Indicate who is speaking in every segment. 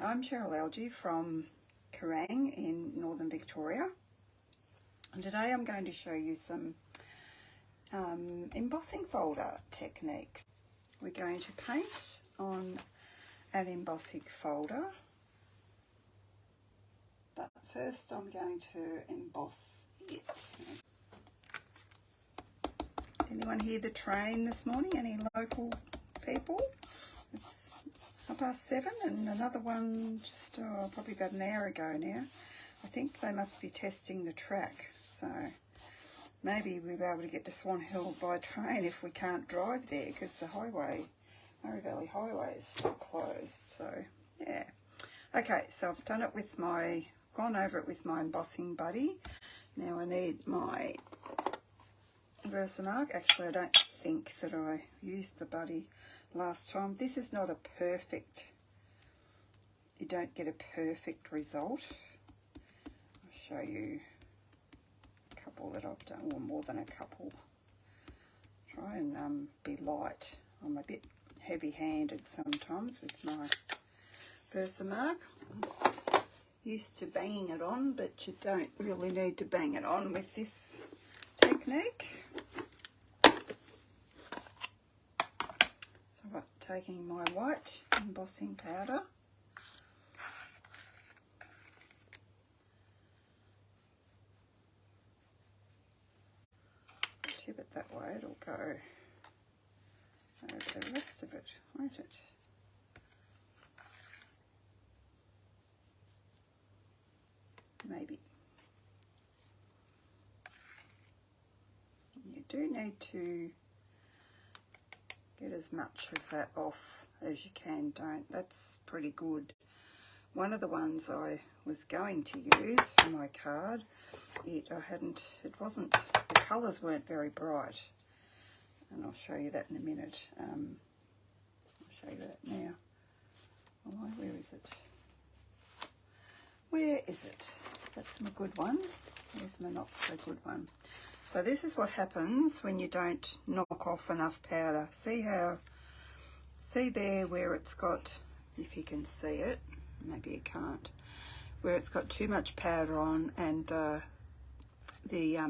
Speaker 1: I'm Cheryl Algie from Kerrang in Northern Victoria, and today I'm going to show you some embossing folder techniques. We're going to paint on an embossing folder, but first I'm going to emboss it. Anyone hear the train this morning? Any local people? It's 7:30 and another one just probably about an hour ago now. I think they must be testing the track, so maybe we'll be able to get to Swan Hill by train if we can't drive there, because the highway, Murray Valley Highway, is still closed. So yeah, okay, so I've done it with gone over it with my embossing buddy. Now I need my Versamark. Actually, I don't think that I used the buddy last time. This is not a perfect, you don't get a perfect result. I'll show you a couple that I've done, or more than a couple. Try and be light. I'm a bit heavy-handed sometimes with my Versamark. I'm just used to banging it on, but you don't really need to bang it on with this technique. So I'm taking my white embossing powder, tip it that way, it'll go over the rest of it, won't it? Maybe. You do need to get as much of that off as you can. That's pretty good. One of the ones I was going to use for my card, the colours weren't very bright, and I'll show you that in a minute. I'll show you that now. Oh, where is it? Where is it? That's my good one. There's my not so good one. So this is what happens when you don't knock off enough powder. See there where it's got, if you can see it, maybe you can't, where it's got too much powder on and the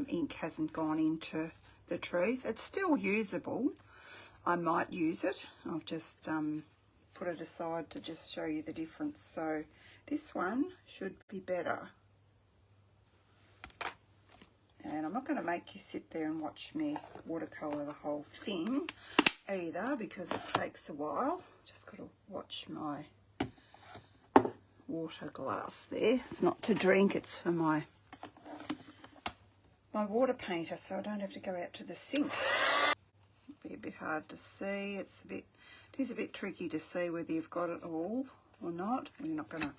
Speaker 1: ink hasn't gone into the trees. It's still usable. I might use it. I've just put it aside to just show you the difference. So this one should be better. And I'm not going to make you sit there and watch me watercolour the whole thing either, because it takes a while. Just got to watch my water glass there. It's not to drink, it's for my water painter, so I don't have to go out to the sink. It'll be a bit hard to see. It is a bit tricky to see whether you've got it all or not. We're not going to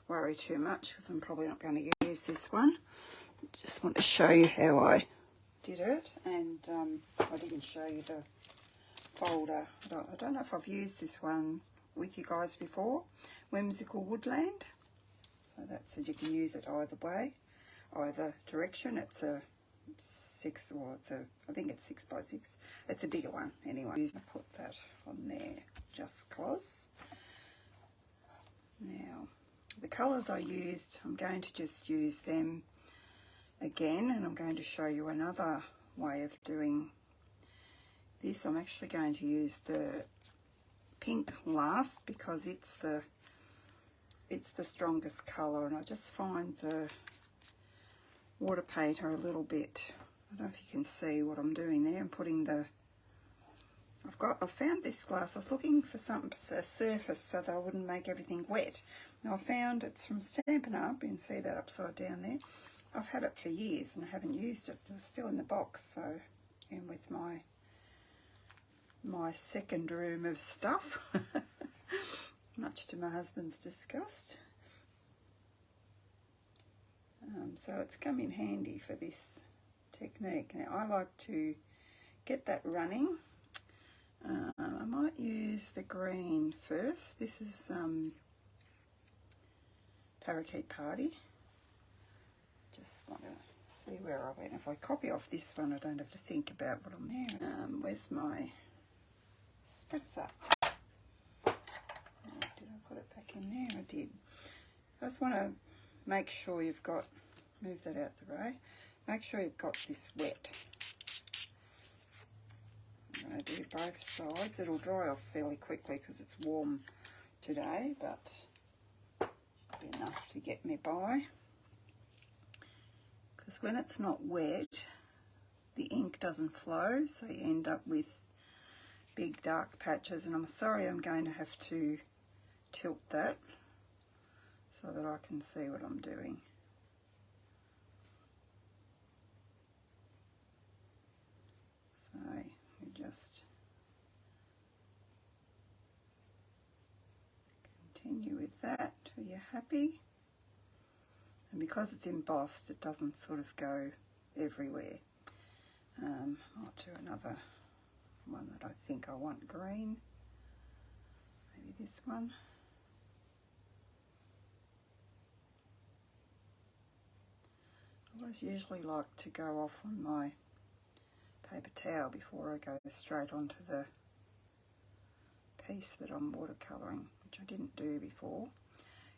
Speaker 1: worry too much because I'm probably not going to use this one. Just want to show you how I did it, and I didn't show you the folder. I don't know if I've used this one with you guys before. Whimsical Woodland. So that's it. You can use it either way, either direction. It's a 6, or I think it's 6 by 6. It's a bigger one anyway. I put that on there just cause. Now the colours I used, I'm going to just use them again, and I'm going to show you another way of doing this. I'm actually going to use the pink last because it's the strongest colour, and I just find the water painter a little bit, I don't know if you can see what I'm doing there. I'm putting I found this glass. I was looking for a surface so that I wouldn't make everything wet. Now I found it's from Stampin' Up. You can see that upside down there. I've had it for years and I haven't used it. It was still in the box, so in with my second room of stuff, much to my husband's disgust. So it's come in handy for this technique. Now I like to get that running. I might use the green first. This is Parakeet Party. Just want to see where I went. If I copy off this one, I don't have to think about what I'm there. Where's my spritzer? Oh, did I put it back in there? I did. I just want to make sure you've got, move that out the way, make sure you've got this wet. I'm going to do both sides. It'll dry off fairly quickly because it's warm today, but be enough to get me by. Because when it's not wet, the ink doesn't flow, so you end up with big dark patches, and I'm sorry I'm going to have to tilt that so that I can see what I'm doing. So we just continue with that till you're happy. And because it's embossed, it doesn't sort of go everywhere. I'll do another one that I think I want green. Maybe this one. I always usually like to go off on my paper towel before I go straight onto the piece that I'm watercolouring, which I didn't do before.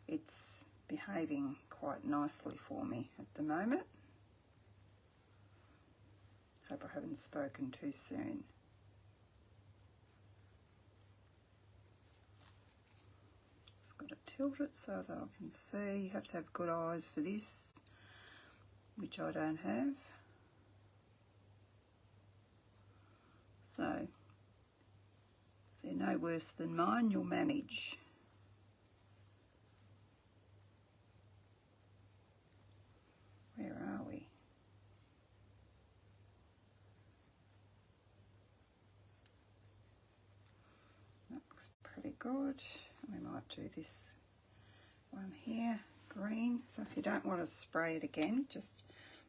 Speaker 1: It's behaving quite nicely for me at the moment. Hope I haven't spoken too soon. Just got to tilt it so that I can see. You have to have good eyes for this, which I don't have. So, if they're no worse than mine, you'll manage. Where are we? That looks pretty good. We might do this one here, green. So if you don't want to spray it again, just,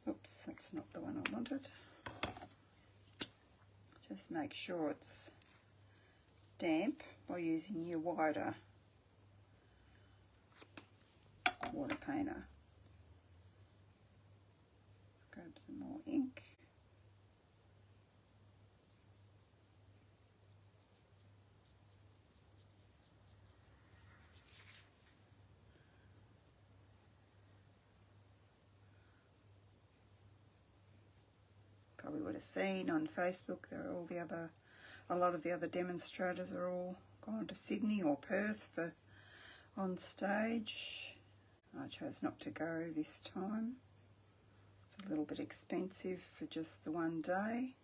Speaker 1: oops, that's not the one I wanted. Just make sure it's damp by using your wider water painter. Grab some more ink. Probably would have seen on Facebook there are all the other, a lot of the other demonstrators are all gone to Sydney or Perth for on stage. I chose not to go this time. It's a little bit expensive for just the one day.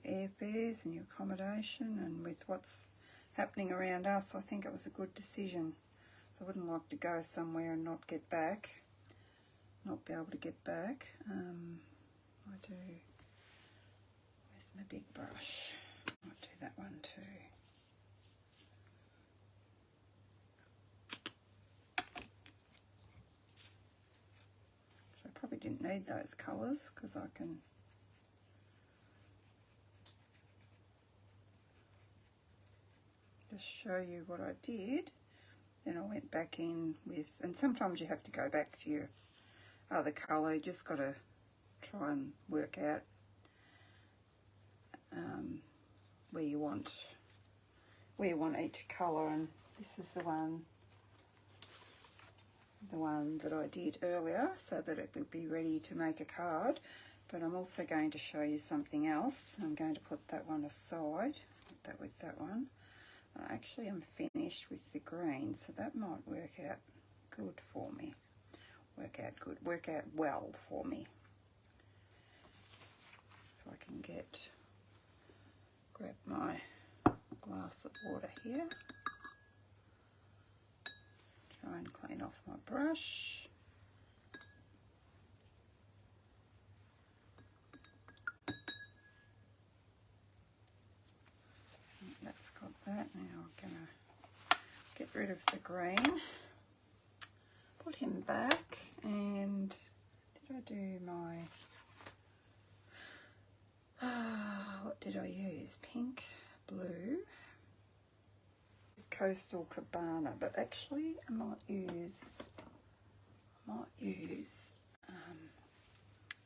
Speaker 1: Airfares and your accommodation, and with what's happening around us, I think it was a good decision. So I wouldn't like to go somewhere and not get back, not be able to get back. I do, where's my big brush? I'll do that one too. So I probably didn't need those colours because I can just show you what I did. Then I went back in with, and sometimes you have to go back to your other colour. You just got to try and work out where you want each colour, and this is the one that I did earlier so that it would be ready to make a card. But I'm also going to show you something else. I'm going to put that one aside, put that with that one. I actually am finished with the green, so that might work out good for me. Work out well for me. If I can grab my glass of water here. Try and clean off my brush. That's got that. Now I'm going to get rid of the green. Put him back, and did I do my... what did I use? Pink, blue. It's Coastal Cabana, but actually I might use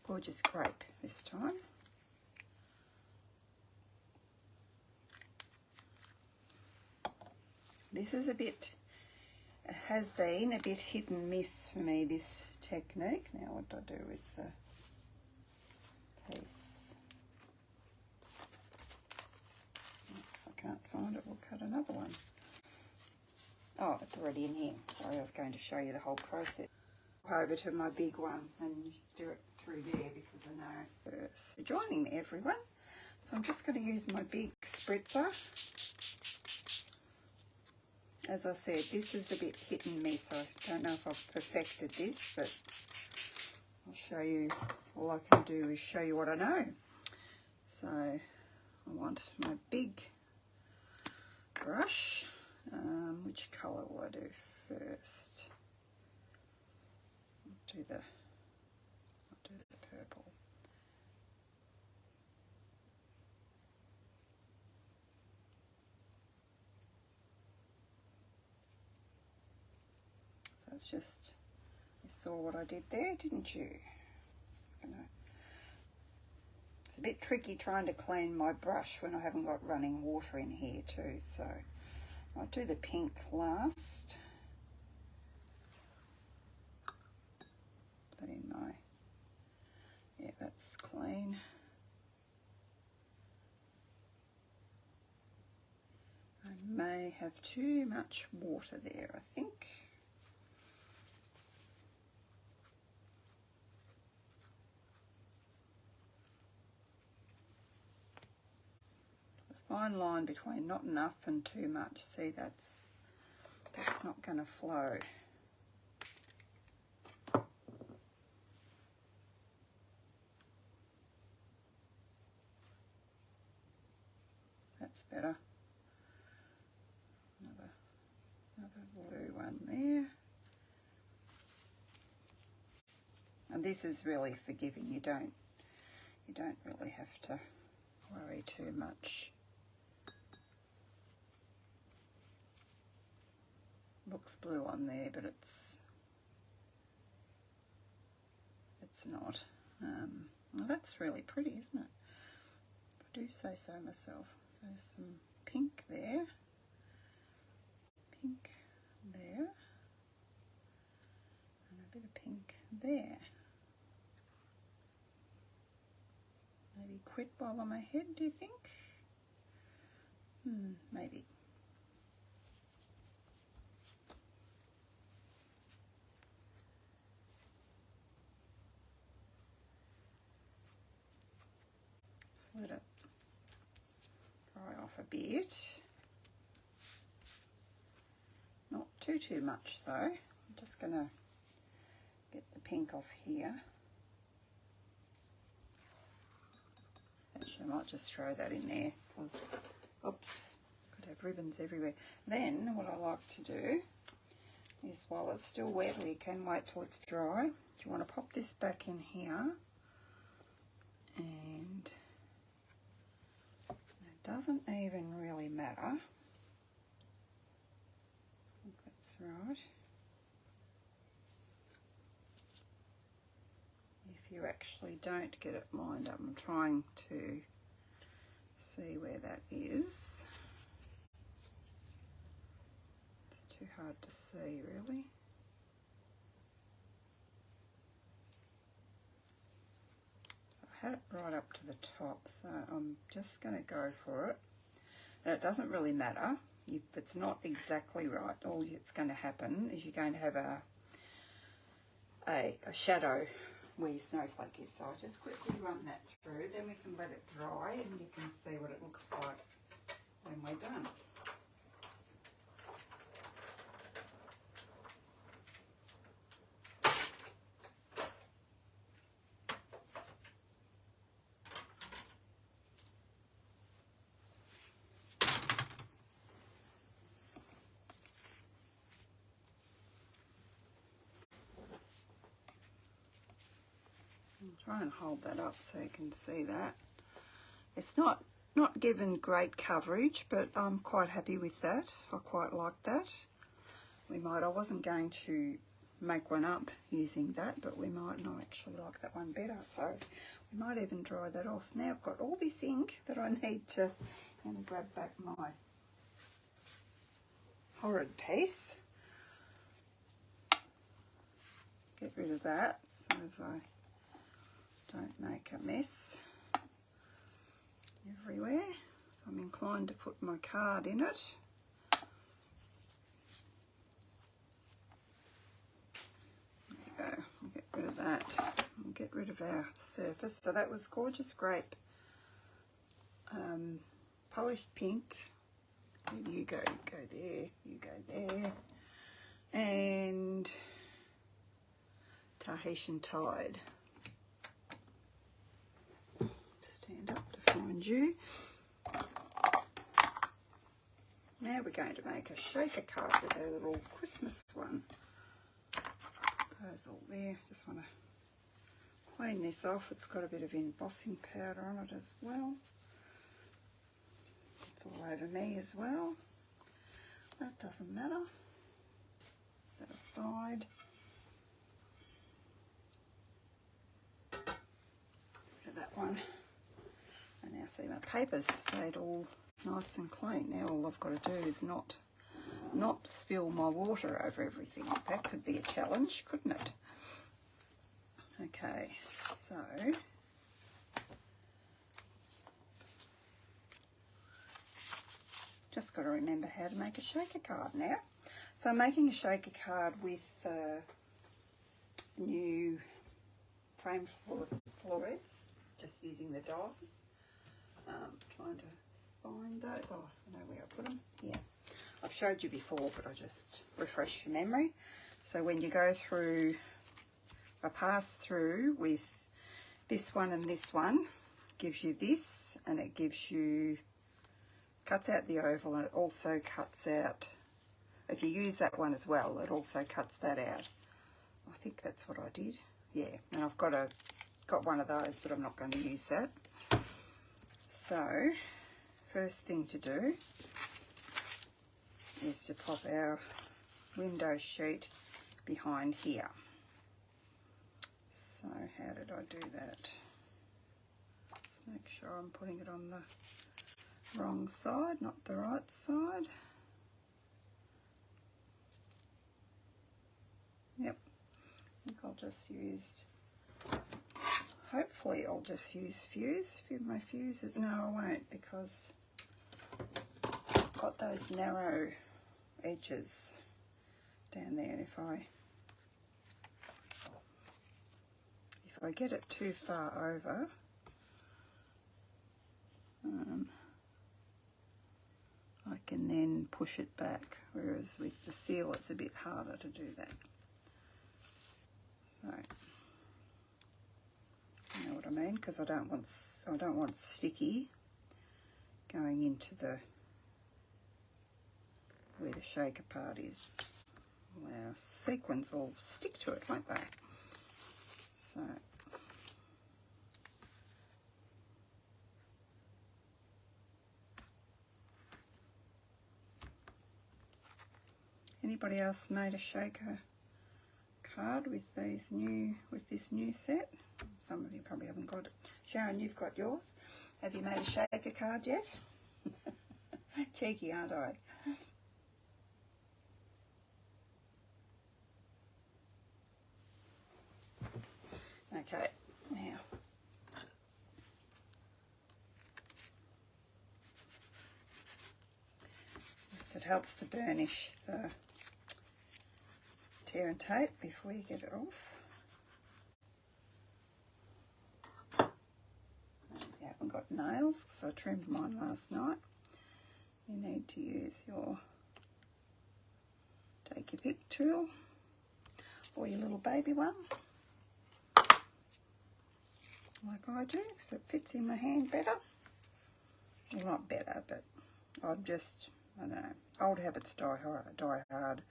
Speaker 1: Gorgeous Grape this time. This is a bit has been a bit hit and miss for me, this technique. Now what do I do with the piece? If I can't find it, we'll cut another one. Oh, it's already in here. Sorry, I was going to show you the whole process. Over to my big one and do it through there because I know. So joining me, everyone. So I'm just going to use my big spritzer. As I said, this is a bit hit and miss. I don't know if I've perfected this, but I'll show you. All I can do is show you what I know. So I want my big brush. Which colour will I do first? I'll do the purple. So it's just, you saw what I did there, didn't you? It's a bit tricky trying to clean my brush when I haven't got running water in here too, so I'll do the pink last. Put in my, yeah, that's clean. I may have too much water there, I think. A fine line between not enough and too much. See, that's not going to flow. That's better. Another blue one there. And this is really forgiving. You don't really have to worry too much. Looks blue on there, but it's not. Well, that's really pretty, isn't it? I do say so myself. So some pink there, pink there, and a bit of pink there. Maybe quit while I'm ahead, do you think? Maybe. Just let it dry off a bit. Not too much though. I'm just going to get the pink off here. Actually, I might just throw that in there because, oops, could have ribbons everywhere. Then what I like to do is, while it's still wet, or you can wait till it's dry, you want to pop this back in here, and it doesn't even really matter. I think that's right. If you actually don't get it lined up, I'm trying to see where that is. It's too hard to see, really. So I had it right up to the top, so I'm just going to go for it. And it doesn't really matter if it's not exactly right. All that's going to happen is you're going to have a shadow where your snowflake is. So I'll just quickly run that through, then we can let it dry and you can see what it looks like when we're done. I'll try and hold that up so you can see that. It's not given great coverage, but I'm quite happy with that. I quite like that. I wasn't going to make one up using that, but we might not actually like that one better. So we might even dry that off. Now I've got all this ink that I need to, I'm going to grab back my horrid piece. get rid of that so as I don't make a mess everywhere. So I'm inclined to put my card in it. There you go. I'll get rid of that. We'll get rid of our surface. So that was gorgeous grape. Polished pink. You go there, you go there. And Tahitian Tide. Stand up to find you. Now we're going to make a shaker card with our little Christmas one. Those all there. Just want to clean this off. It's got a bit of embossing powder on it as well. It's all over me as well. That doesn't matter. That aside. Rid of that one. And now see, my paper's stayed all nice and clean. Now all I've got to do is not spill my water over everything. That could be a challenge, couldn't it? Okay, so just got to remember how to make a shaker card now. So I'm making a shaker card with new frame florets, just using the dies. Trying to find those. Oh, I know where I put them. Yeah, I've showed you before, but I just refresh your memory. So when you go through, I pass through with this one and this one, gives you this, and it gives you, cuts out the oval, and it also cuts out, if you use that one as well, it also cuts that out. I think that's what I did. Yeah, and I've got one of those, but I'm not going to use that. So, first thing to do is to pop our window sheet behind here. So, how did I do that? Let's make sure I'm putting it on the wrong side, not the right side. Yep, I think I'll just use, hopefully I'll just use fuse. My fuses, no I won't, because I've got those narrow edges down there, and if I get it too far over, I can then push it back, whereas with the seal it's a bit harder to do that. So, you know what I mean? Because I don't want sticky going into where the shaker part is. Well, our sequins will stick to it, won't they? So, anybody else made a shaker card with this new set? Some of you probably haven't got it. Sharon, you've got yours. Have you made a shaker card yet? Cheeky, aren't I? Okay, now it helps to burnish the tear and tape before you get it off. If you haven't got nails, because I trimmed mine last night, you need to use your take your pick tool or your little baby one, like I do, so it fits in my hand better. Well, not better, but I don't know, old habits die hard.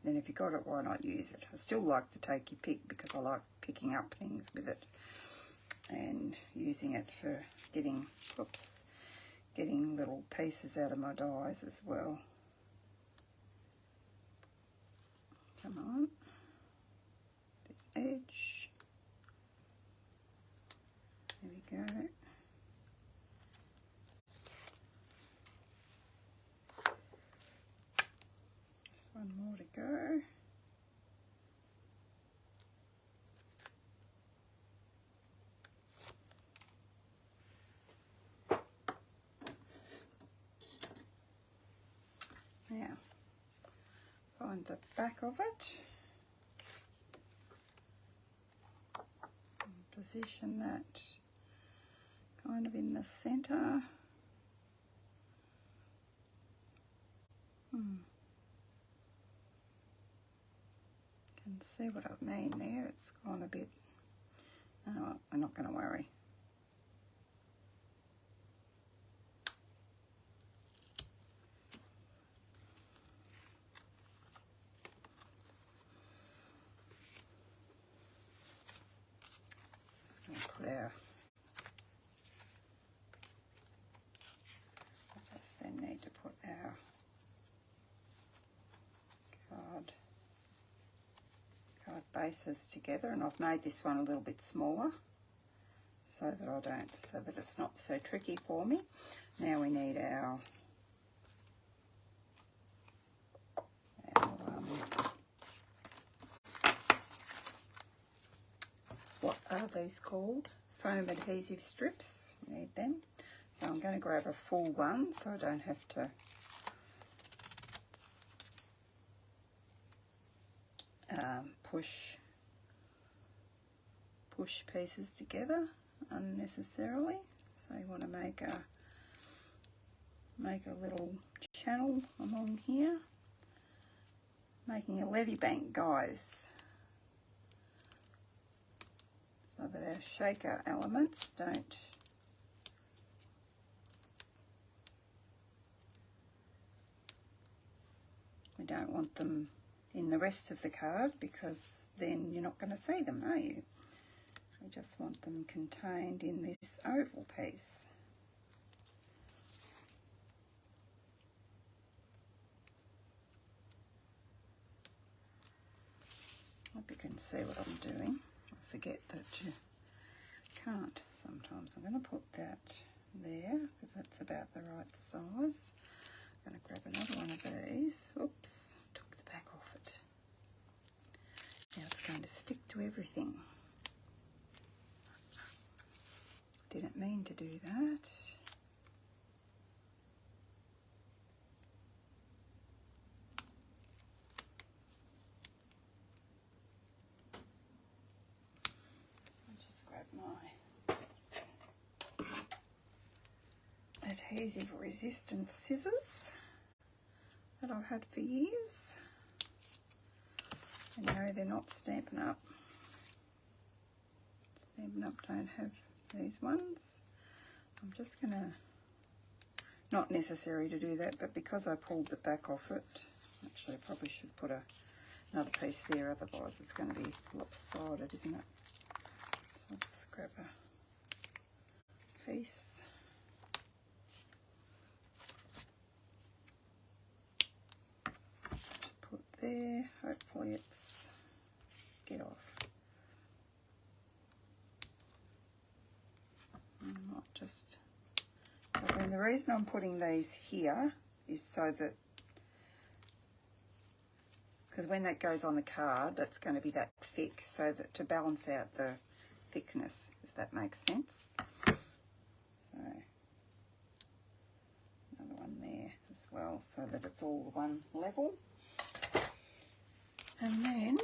Speaker 1: Then if you got it, why not use it? I still like to take your pick because I like picking up things with it and using it for getting little pieces out of my dies as well. Come on, this edge, there we go. Just one more to go. Now, find the back of it. And position that kind of in the centre. Can see what I mean there. It's gone a bit. Oh, I'm not going to worry. Just going to put our. I just then need to put our card bases together, and I've made this one a little bit smaller so that it's not so tricky for me. Now we need our what are these called? Foam adhesive strips. We need them. So I'm going to grab a full one so I don't have to push pieces together unnecessarily. So you want to make a little channel along here, making a levy bank, guys, so that our shaker elements we don't want them in the rest of the card, because then you're not going to see them, are you? We just want them contained in this oval piece. Hope you can see what I'm doing. I forget that you can't sometimes. I'm going to put that there because that's about the right size. I'm going to grab another one of these. Oops, took the back off it. Now it's going to stick to everything. Didn't mean to do that. I'll just grab my adhesive resistant scissors that I've had for years. And no, they're not Stampin' Up. Stampin' Up don't have these ones. I'm just going to, not necessary to do that, but because I pulled the back off it, actually I probably should put another piece there, otherwise it's going to be lopsided, isn't it? So I'll just grab a piece. Put there, hopefully it's get off. Not just, I mean, the reason I'm putting these here is so that, because when that goes on the card, that's going to be that thick, so that to balance out the thickness, if that makes sense. So another one there as well, so that it's all one level. And then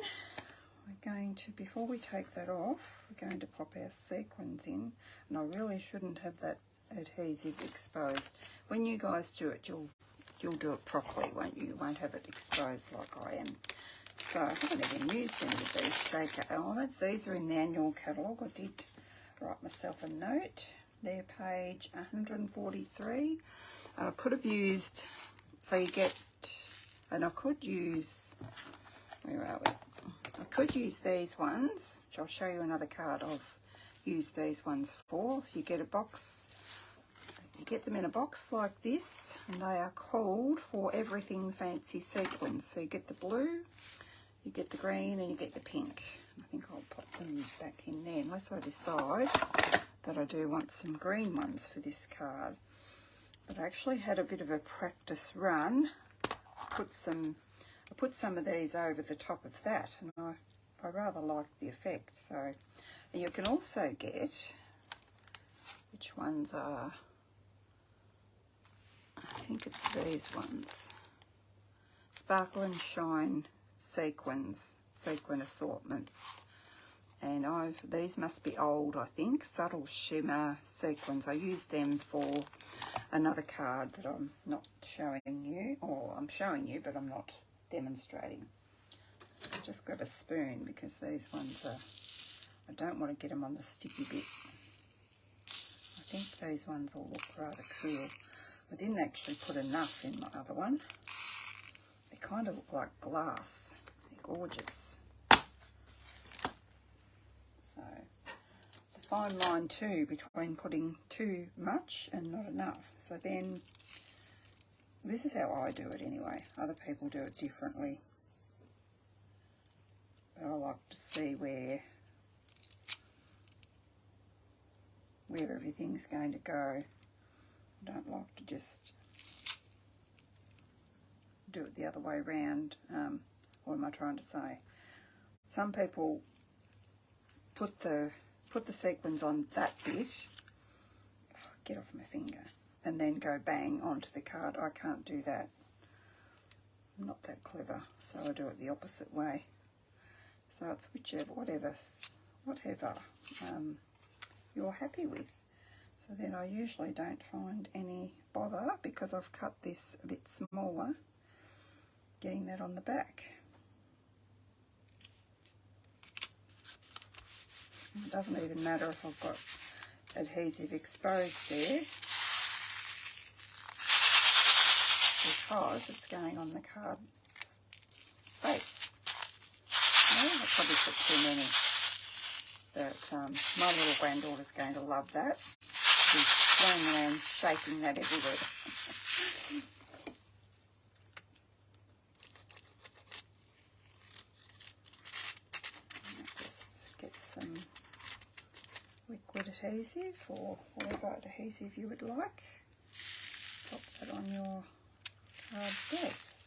Speaker 1: we're going to, before we take that off, we're going to pop our sequins in, and I really shouldn't have that adhesive exposed. When you guys do it, you'll do it properly, won't you? You won't have it exposed like I am. So I haven't even used any of these shaker elements. These are in the annual catalogue. I did write myself a note. They're page 143. I could have used, so you get, and I could use, where are we? I could use these ones, which I'll show you another card I've used these ones for. You get a box, you get them in a box like this, and they are called For Everything Fancy Sequins. So you get the blue, you get the green, and you get the pink. I think I'll pop them back in there, unless I decide that I do want some green ones for this card. But I actually had a bit of a practice run. I put some of these over the top of that, and I rather like the effect. So you can also get, which ones are, I think it's these ones. Sparkle and Shine sequin assortments. And these must be old, I think, Subtle Shimmer sequins. I used them for another card that I'm not showing you, or I'm showing you, but I'm not demonstrating. I'll just grab a spoon because these ones are, I don't want to get them on the sticky bit. I think these ones will look rather cool. I didn't actually put enough in my other one. They kind of look like glass. They're gorgeous. So it's a fine line too between putting too much and not enough. So then, this is how I do it anyway. Other people do it differently. But I like to see where everything's going to go. I don't like to just do it the other way around. What am I trying to say? Some people put the sequins on that bit, get off my finger, and then go bang onto the card. I can't do that. I'm not that clever, so I do it the opposite way. So it's whatever you're happy with. So then I usually don't find any bother, because I've cut this a bit smaller, getting that on the back. It doesn't even matter if I've got adhesive exposed there, because it's going on the card base. I probably put too many, but my little granddaughter's going to love that. She's running around shaking that everywhere. Just get some liquid adhesive or whatever adhesive you would like. Pop that on your card base.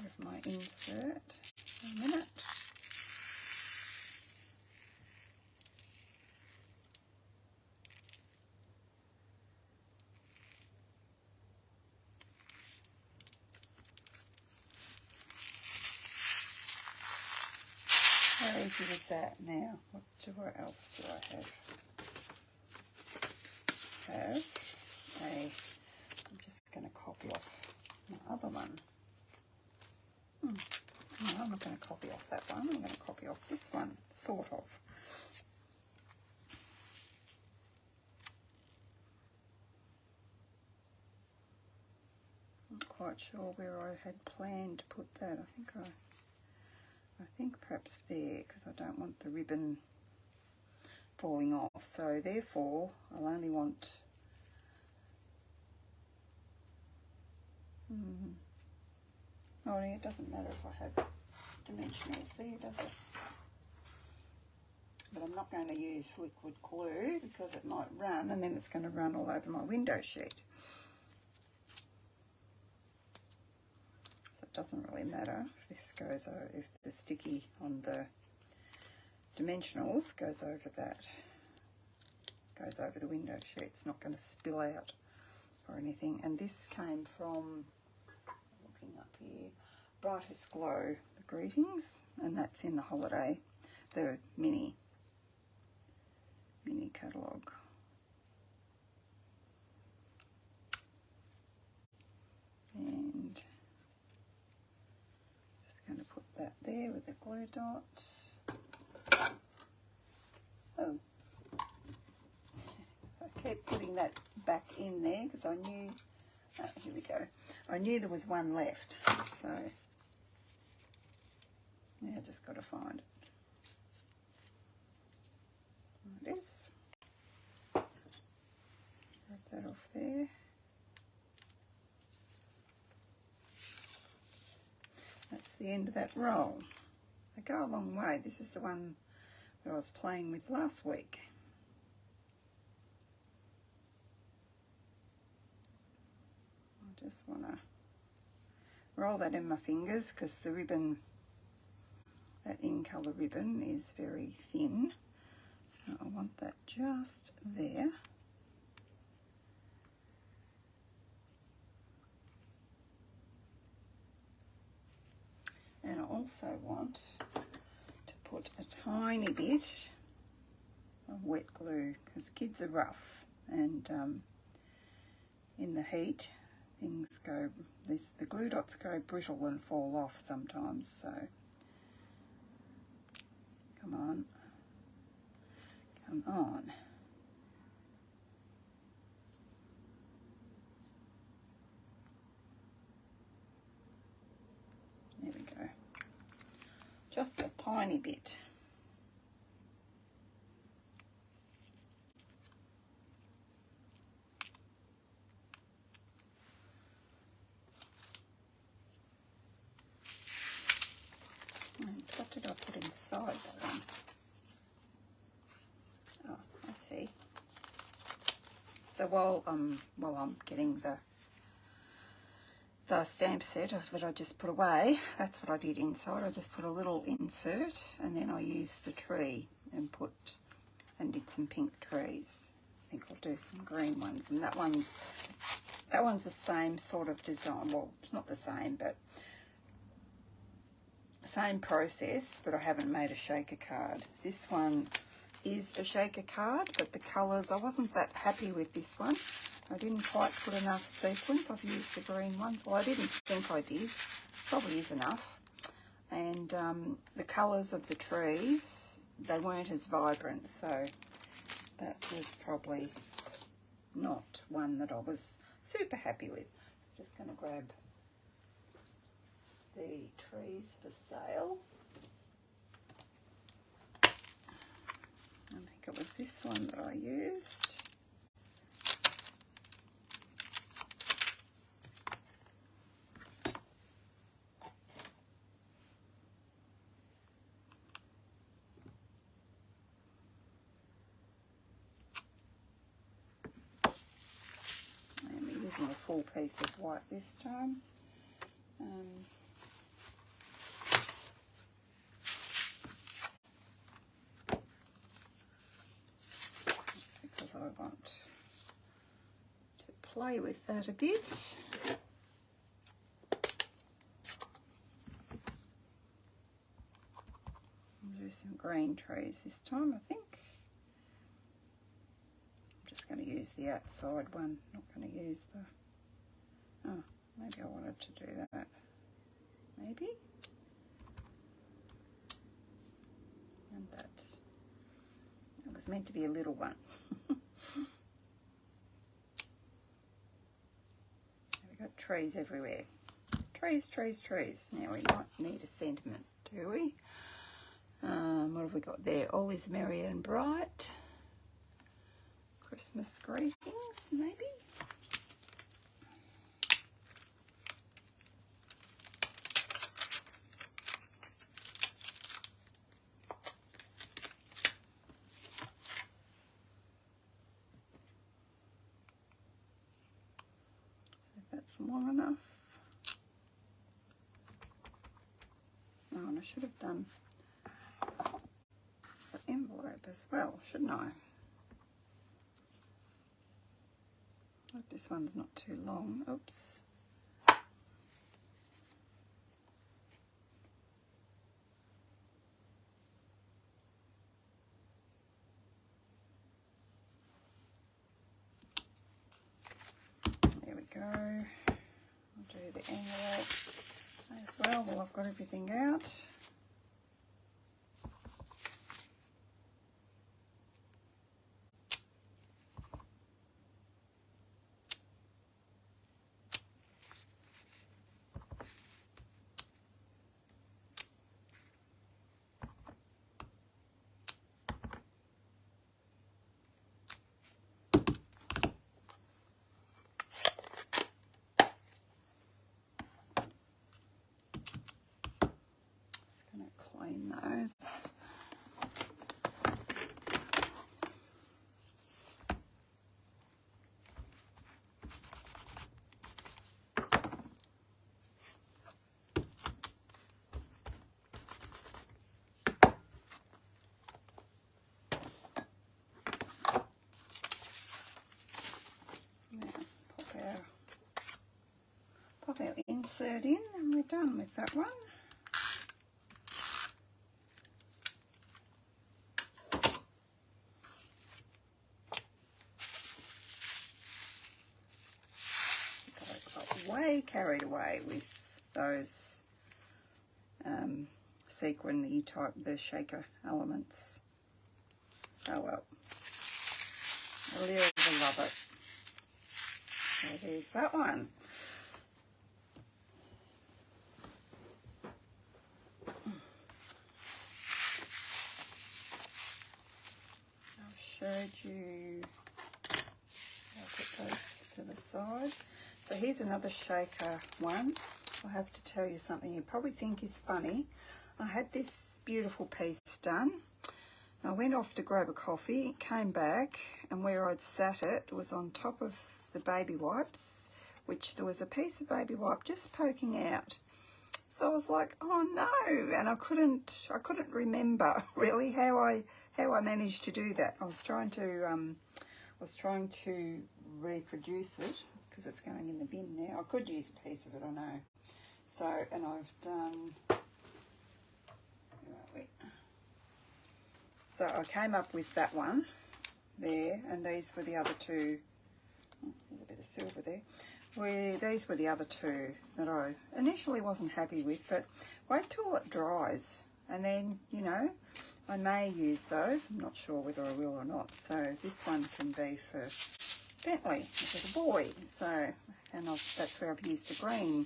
Speaker 1: Have my insert for a minute. How easy is that now? What else do I have? I'm just going to copy off my other one. No, I'm not going to copy off that one. I'm going to copy off this one, sort of. I'm not quite sure where I had planned to put that. I think perhaps there, because I don't want the ribbon falling off. So therefore, I'll only want oh, it doesn't matter if I have dimensionals there, does it? But I'm not going to use liquid glue because it might run, and then it's going to run all over my window sheet. So it doesn't really matter if this goes over, if the sticky on the dimensionals goes over the window sheet. It's not going to spill out or anything. And this came from, looking up here, Brightest Glow, the greetings, and that's in the holiday, the mini catalogue. And just going to put that there with the glue dot. Oh, I kept putting that back in there because I knew, here we go, I knew there was one left, so yeah, I just got to find it. There it is. Grab that off there. That's the end of that roll. They go a long way. This is the one that I was playing with last week. I just want to roll that in my fingers because the ribbon, that in-colour ribbon, is very thin. So I want that just there. also want to put a tiny bit of wet glue, because kids are rough, and in the heat things go, the glue dots go brittle and fall off sometimes. So come on, come on. There we go. Just a tiny bit. And what did I put inside that one? Oh, I see. So while I'm getting the stamp set that I just put away, that's what I did inside. I just put a little insert, and then I used the tree and did some pink trees. I think I'll do some green ones, and that one's the same sort of design. Well, it's not the same, but same process, but I haven't made a shaker card. This one is a shaker card, but the colours, I wasn't that happy with this one. I didn't quite put enough sequins. I've used the green ones. Well, I didn't think I did. Probably is enough. And the colours of the trees, they weren't as vibrant, so that was probably not one that I was super happy with. So I'm just going to grab the trees for sale. I think it was this one that I used. And we're using a full piece of white this time. Because I want to play with that a bit. I'll do some green trees this time, I think. I'm just going to use the outside one, not going to use the... Oh, maybe I wanted to do that. Maybe. And that. It was meant to be a little one. We've got trees everywhere. Trees, trees, trees. Now we might need a sentiment, do we? What have we got there? All is merry and bright. Christmas greetings, maybe? If that's long enough. Oh, and I should have done the envelope as well, shouldn't I? Hope this one's not too long. Oops. There we go. I'll do the envelope as well while I've got everything out. Clean those. Now pop our insert in, and we're done with that one. carried away with those sequin-y type, the shaker elements. Oh well, I'll love it. So there's that one. I've showed you, I'll put those to the side. So here's another shaker one. I have to tell you something you probably think is funny. I had this beautiful piece done. I went off to grab a coffee, came back, and where I'd sat it was on top of the baby wipes, which there was a piece of baby wipe just poking out. So I was like, oh no, and I couldn't remember really how I managed to do that. I was trying to reproduce it because it's going in the bin now. I could use a piece of it, I know. So, and I've done, where are we? So I came up with that one there, and these were the other two. Oh, there's a bit of silver there. These were the other two that I initially wasn't happy with, but wait till it dries, and then, you know, I may use those. I'm not sure whether I will or not. So this one can be for Bentley, which is a boy. So, and that's where I've used the green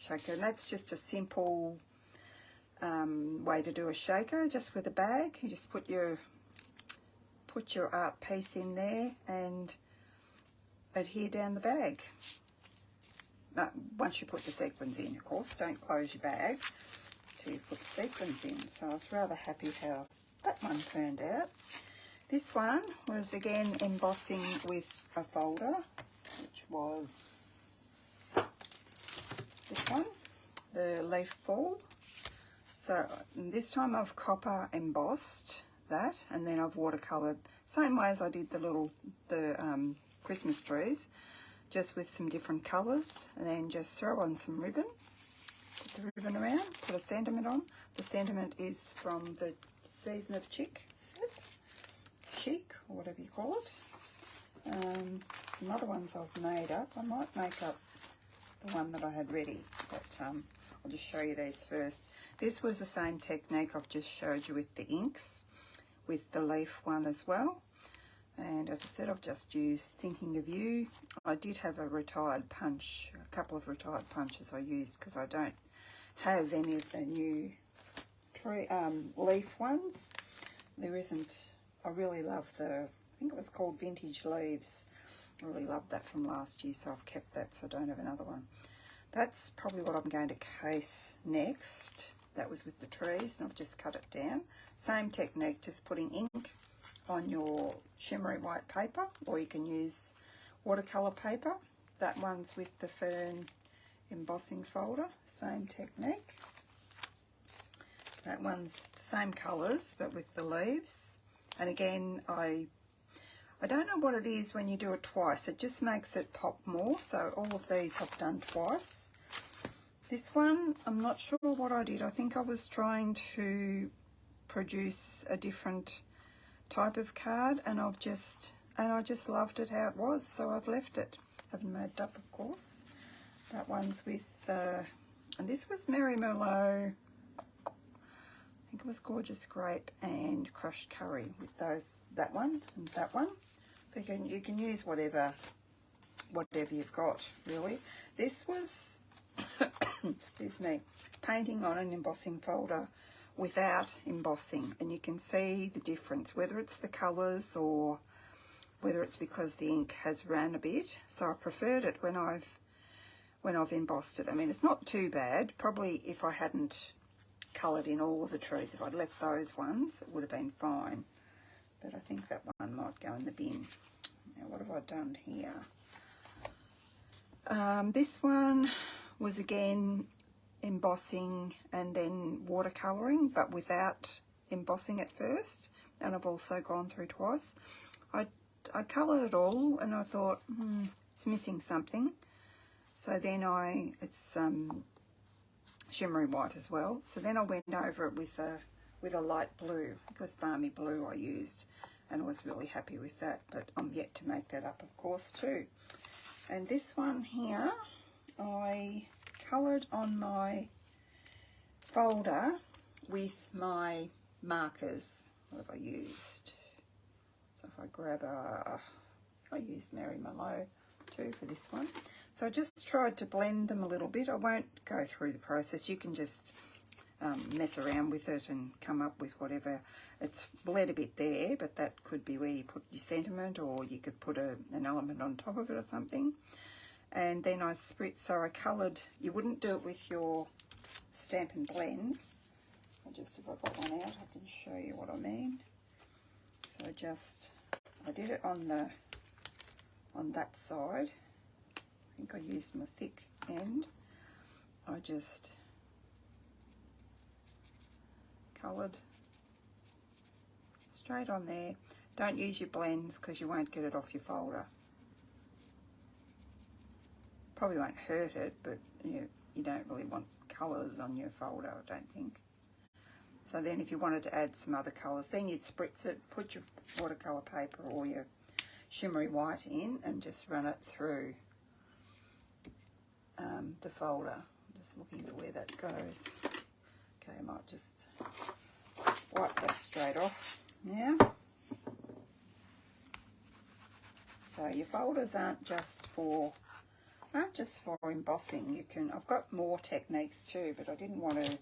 Speaker 1: shaker, and that's just a simple way to do a shaker, just with a bag. You just put your art piece in there and adhere down the bag. Once you put the sequins in, of course. Don't close your bag till you put the sequins in. So I was rather happy how that one turned out. This one was again embossing with a folder, which was this one, the leaf fall. So this time I've copper embossed that, and then I've watercoloured, same way as I did the Christmas trees, just with some different colours, and then just throw on some ribbon, put the ribbon around, put a sentiment on. The sentiment is from the Season of Chic set, Chic, or whatever you call it. Some other ones I've made up. I might make up the one that I had ready, but I'll just show you these first. This was the same technique I've just showed you with the inks, with the leaf one as well. And as I said, I've just used Thinking of You. I did have a retired punch, a couple of retired punches I used because I don't have any of the new leaf ones. There isn't. I really love I think it was called Vintage Leaves. I really loved that from last year, so I've kept that so I don't have another one. That's probably what I'm going to case next. That was with the trees, and I've just cut it down. Same technique, just putting ink on your shimmery white paper, or you can use watercolour paper. That one's with the Fern embossing folder, same technique. That one's the same colours, but with the leaves. And again, I don't know what it is when you do it twice. It just makes it pop more. So all of these I've done twice. This one, I'm not sure what I did. I think I was trying to produce a different type of card, and I just loved it how it was, so I've left it. Haven't made it up, of course. That one's with, and this was Mary Merlot. I think it was Gorgeous Grape and Crushed Curry with that one and that one. But you can use whatever you've got, really. This was, excuse me, painting on an embossing folder without embossing, and you can see the difference, whether it's the colours or whether it's because the ink has ran a bit. So I preferred it when I've embossed it. I mean, it's not too bad. Probably if I hadn't coloured in all of the trees, if I'd left those ones, it would have been fine. But I think that one might go in the bin. Now, what have I done here? This one was again embossing and then watercolouring, but without embossing at first, and I've also gone through twice. I coloured it all, and I thought, it's missing something. So then it's shimmery white as well. So then I went over it with a light blue. It was Balmy Blue I used, and I was really happy with that. But I'm yet to make that up, of course, too. And this one here I coloured on my folder with my markers. What have I used? So if I grab I used Mary Mallow too for this one. So I just tried to blend them a little bit. I won't go through the process. You can just mess around with it and come up with whatever. It's bled a bit there, but that could be where you put your sentiment, or you could put an element on top of it or something. And then I spritz, so I coloured. You wouldn't do it with your Stampin' Blends. If I've got one out, I can show you what I mean. So I did it on that side. I think I used my thick end. I just coloured straight on there. Don't use your blends because you won't get it off your folder. Probably won't hurt it, but you don't really want colours on your folder, I don't think. So then if you wanted to add some other colours, then you'd spritz it, put your watercolour paper or your shimmery white in and just run it through the folder. I'm just looking for where that goes. Okay, I might just wipe that straight off now. So your folders aren't just for embossing. You can. I've got more techniques too, but I didn't want to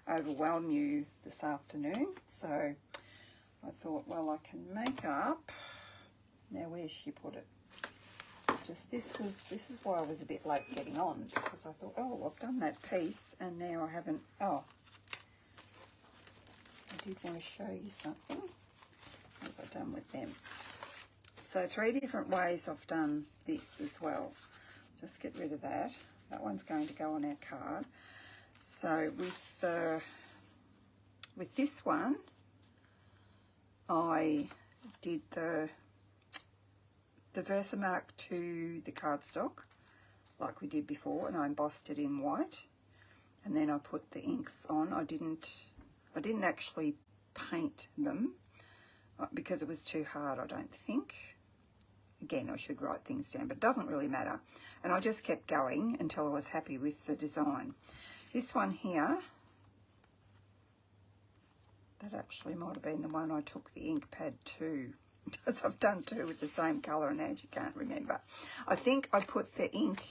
Speaker 1: overwhelm you this afternoon, so I thought, well, I can make up. Now, where's she put it? Just this is why I was a bit late getting on, because I thought, oh, I've done that piece and now I haven't. Oh, I did want to show you something. What have I done with them? So 3 different ways I've done this as well. Just get rid of that. That one's going to go on our card. So with this one, I did the Versamark to the cardstock like we did before, and I embossed it in white, and then I put the inks on. I didn't actually paint them because it was too hard, I don't think. Again, I should write things down, but it doesn't really matter. And I just kept going until I was happy with the design. This one here, that actually might have been the one I took the ink pad to, because I've done 2 with the same colour and now you can't remember. I think I put the ink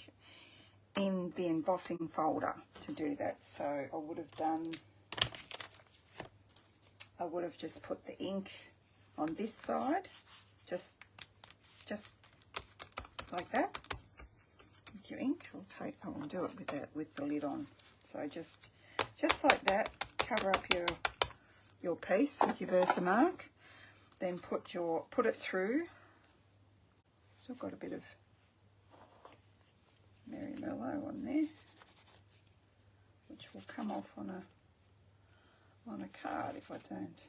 Speaker 1: in the embossing folder to do that. So I would have just put the ink on this side, just like that with your ink. I'll do it with the lid on. So just like that, cover up your piece with your Versamark. Then put it through. Still got a bit of Mary Merlot on there, which will come off on a card if I don't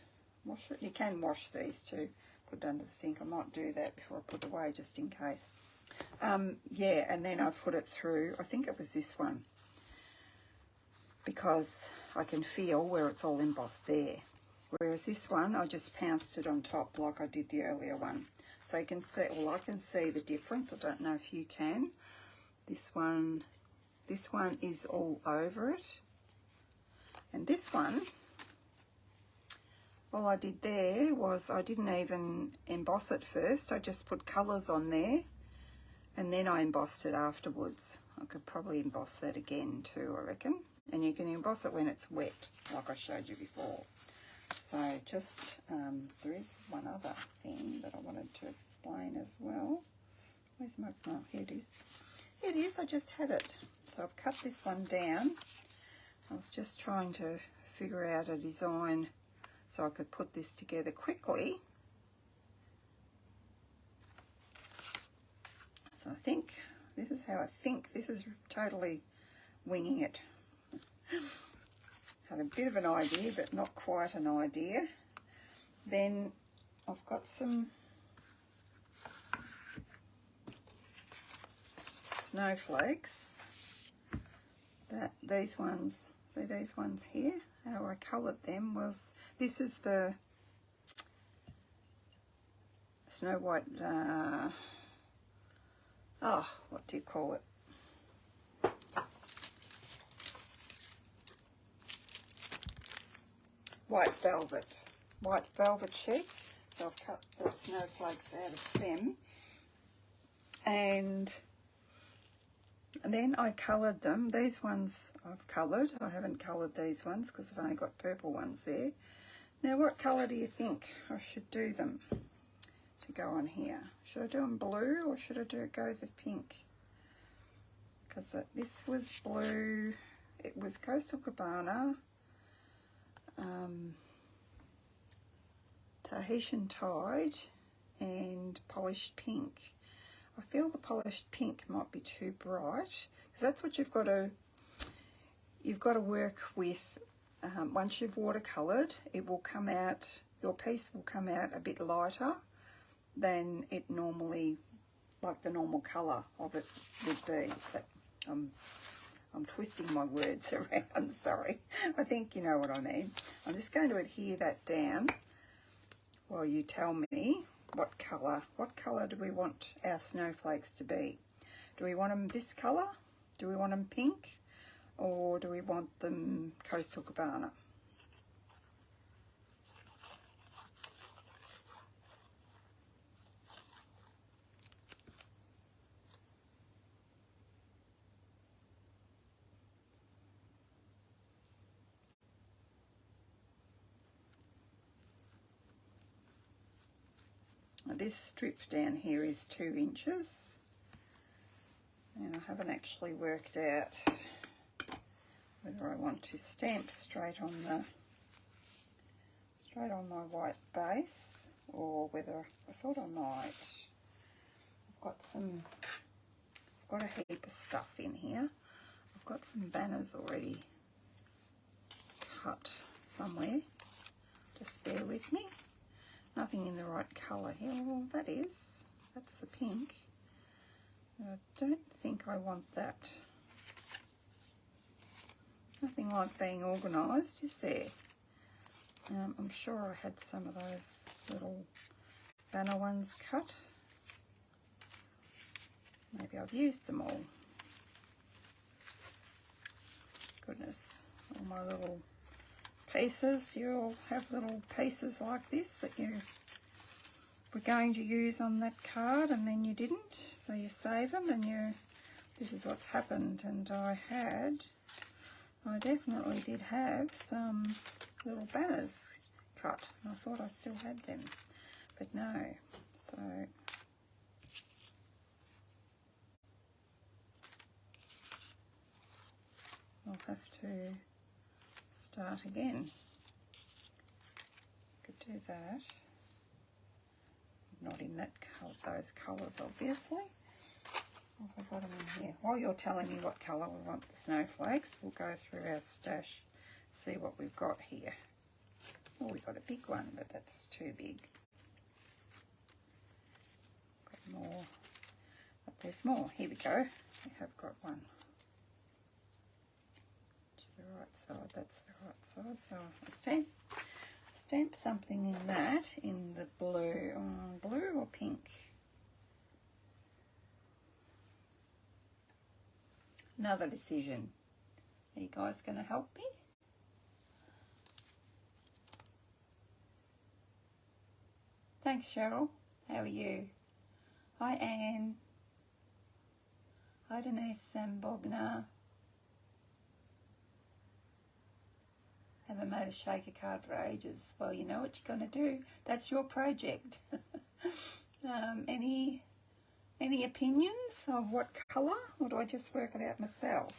Speaker 1: wash it. You can wash these too, put it under the sink. I might do that before I put it away just in case. Yeah, and then I put it through, I think it was this one, because I can feel where it's all embossed there. Whereas this one, I just pounced it on top like I did the earlier one. So you can see, well, I can see the difference. I don't know if you can. This one is all over it. And this one, all I did there was I didn't even emboss it first. I just put colours on there and then I embossed it afterwards. I could probably emboss that again too, I reckon. And you can emboss it when it's wet, like I showed you before. So just, there is one other thing that I wanted to explain as well. Where's my, oh, here it is. Here it is, I just had it. So I've cut this one down. I was just trying to figure out a design so I could put this together quickly. So I think, this is how I think. This is totally winging it. Had a bit of an idea, but not quite an idea. Then I've got some snowflakes. These ones, see these ones here? How I coloured them was, this is the Snow White, what do you call it? white velvet sheets. So I've cut the snowflakes out of them, and then I coloured them. These ones I've coloured. I haven't coloured these ones because I've only got purple ones there. Now, what colour do you think I should do them to go on here? Should I do them blue or should I go with pink? Because this was blue. It was Coastal Cabana, Tahitian Tide, and Polished Pink. I feel the Polished Pink might be too bright, because that's what you've got to work with. Once you've watercoloured, it will come out, your piece will come out a bit lighter than it normally, like the normal colour of it would be. But I'm twisting my words around, sorry. I think you know what I mean. I'm just going to adhere that down while you tell me what colour do we want our snowflakes to be. Do we want them this colour? Do we want them pink? Or do we want them Coastal Cabana? Now this strip down here is 2 inches, and I haven't actually worked out whether I want to stamp straight on my white base, or whether I thought I might. I've got a heap of stuff in here. I've got some banners already cut somewhere. Just bear with me. Nothing in the right colour here. Well, that's the pink. I don't think I want that. Nothing like being organised, is there? I'm sure I had some of those little banner ones cut. Maybe I've used them all. Goodness, all my little pieces. You all have little pieces like this that you were going to use on that card and then you didn't. So you save them and this is what's happened. And I definitely did have some little banners cut. And I thought I still had them, but no. So I'll have to start again. Could do that. Not in those colours, obviously. What have I got them in here? While you're telling me what colour we want the snowflakes, we'll go through our stash, see what we've got here. Oh, we've got a big one, but that's too big. Got more, but there's more. Here we go. We have got one. It's the right side. That's the right side. So I'll stamp something in that, in the blue. Blue or pink? Another decision. Are you guys going to help me? Thanks, Cheryl. How are you? Hi, Anne. Hi, Denise Sambogna. Haven't made a shaker card for ages. Well, you know what you're going to do. That's your project. Any opinions of what colour, or do I just work it out myself?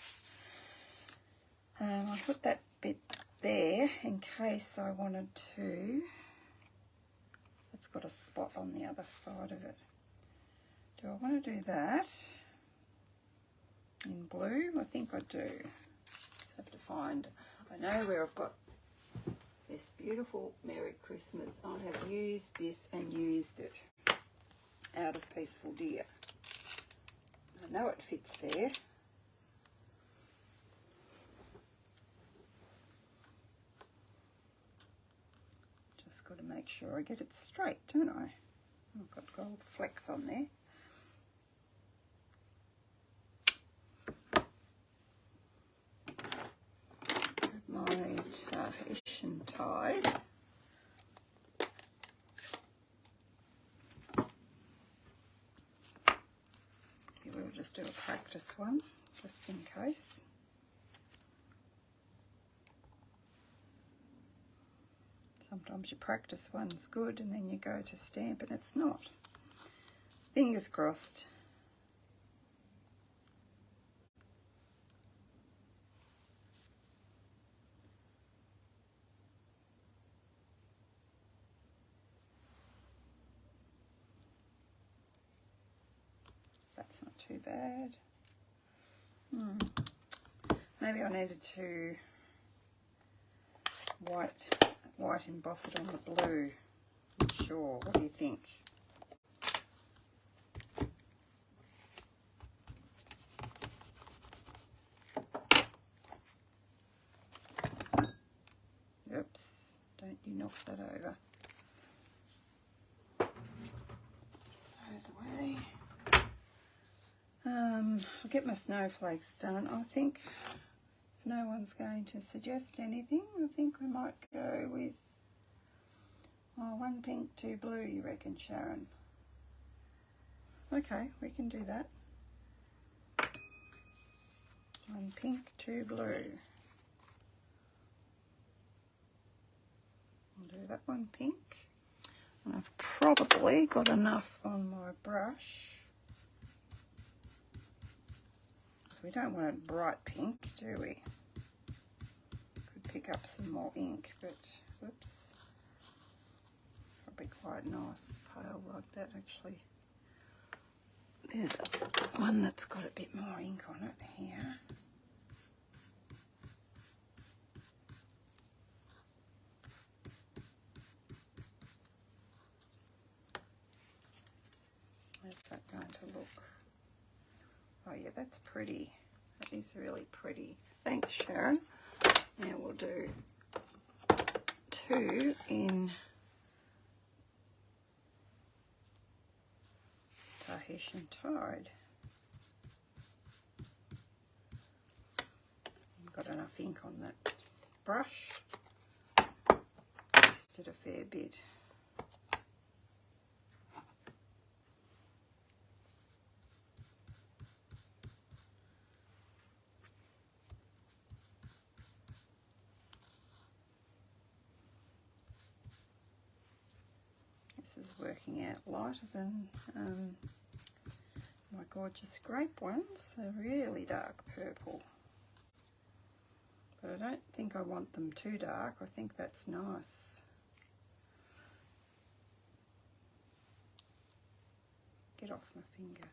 Speaker 1: I'll put that bit there in case I wanted to. It's got a spot on the other side of it. Do I want to do that in blue? I think I do. Just have to find. I know where I've got this beautiful Merry Christmas. I have used this and used it out of Peaceful Deer. I know it fits there. Just got to make sure I get it straight, don't I? I've got gold flecks on there. My Tahitian Tide. We'll just do a practice one, just in case. Sometimes your practice one's good and then you go to stamp and it's not. Fingers crossed. That's not too bad. Maybe I needed to white emboss it on the blue. Not sure. What do you think? Oops, don't you knock that over. Those away. I'll get my snowflakes done. I think if no one's going to suggest anything, I think we might go with one pink, two blue, you reckon, Sharon? Okay, we can do that. One pink, two blue. I'll do that one pink. And I've probably got enough on my brush. Because we don't want a bright pink, do we? Could pick up some more ink, but whoops. Probably quite nice pale like that actually. There's one that's got a bit more ink on it here. How's that going to look? Oh yeah, that's pretty. That is really pretty. Thanks, Sharon. Now we'll do two in Tahitian Tide. I've got enough ink on that brush. Just did a fair bit. This is working out lighter than my gorgeous grape ones. They're really dark purple. But I don't think I want them too dark. I think that's nice. Get off my finger.